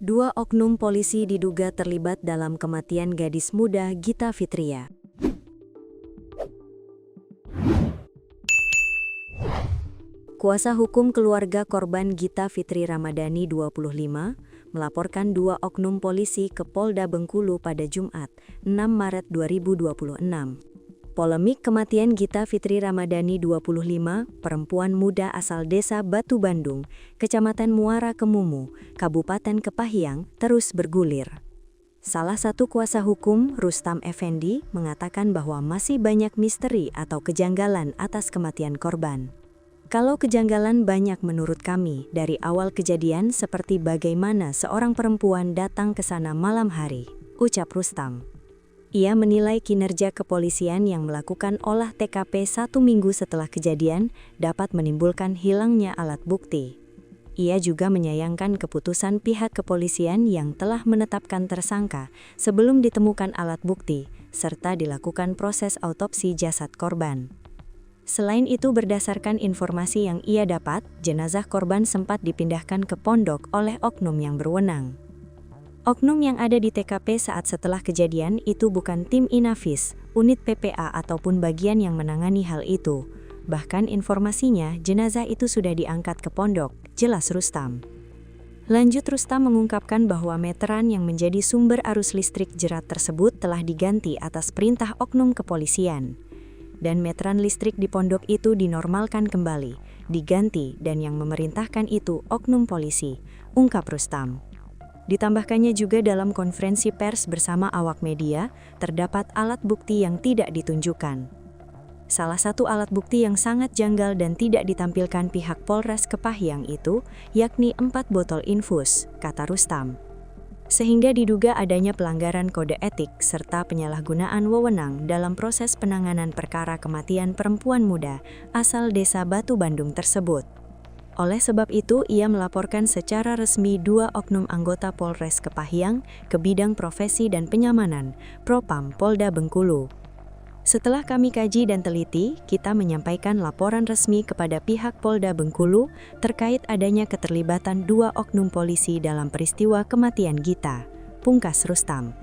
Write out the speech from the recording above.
Dua oknum polisi diduga terlibat dalam kematian gadis muda Gita Fitria. Kuasa hukum keluarga korban Gita Fitri Ramadhani 25 melaporkan dua oknum polisi ke Polda Bengkulu pada Jumat, 6 Maret 2026. Polemik kematian Gita Fitri Ramadhani 25, perempuan muda asal desa Batu Bandung, Kecamatan Muara Kemumu, Kabupaten Kepahyang, terus bergulir. Salah satu kuasa hukum, Rustam Effendi, mengatakan bahwa masih banyak misteri atau kejanggalan atas kematian korban. Kalau kejanggalan banyak menurut kami dari awal kejadian seperti bagaimana seorang perempuan datang ke sana malam hari, ucap Rustam. Ia menilai kinerja kepolisian yang melakukan olah TKP 1 minggu setelah kejadian dapat menimbulkan hilangnya alat bukti. Ia juga menyayangkan keputusan pihak kepolisian yang telah menetapkan tersangka sebelum ditemukan alat bukti, serta dilakukan proses autopsi jasad korban. Selain itu, berdasarkan informasi yang ia dapat, jenazah korban sempat dipindahkan ke pondok oleh oknum yang berwenang. Oknum yang ada di TKP saat setelah kejadian itu bukan tim Inafis, unit PPA ataupun bagian yang menangani hal itu. Bahkan informasinya jenazah itu sudah diangkat ke pondok, jelas Rustam. Lanjut, Rustam mengungkapkan bahwa meteran yang menjadi sumber arus listrik jerat tersebut telah diganti atas perintah oknum kepolisian. Dan meteran listrik di pondok itu dinormalkan kembali, diganti dan yang memerintahkan itu oknum polisi, ungkap Rustam. Ditambahkannya juga dalam konferensi pers bersama awak media, terdapat alat bukti yang tidak ditunjukkan. Salah satu alat bukti yang sangat janggal dan tidak ditampilkan pihak Polres Kepahyang itu, yakni 4 botol infus, kata Rustam. Sehingga diduga adanya pelanggaran kode etik serta penyalahgunaan wewenang dalam proses penanganan perkara kematian perempuan muda asal desa Batu Bandung tersebut. Oleh sebab itu, ia melaporkan secara resmi 2 oknum anggota Polres Kepahyang ke bidang profesi dan penyamanan, Propam Polda Bengkulu. Setelah kami kaji dan teliti, kita menyampaikan laporan resmi kepada pihak Polda Bengkulu terkait adanya keterlibatan 2 oknum polisi dalam peristiwa kematian Gita, pungkas Rustam.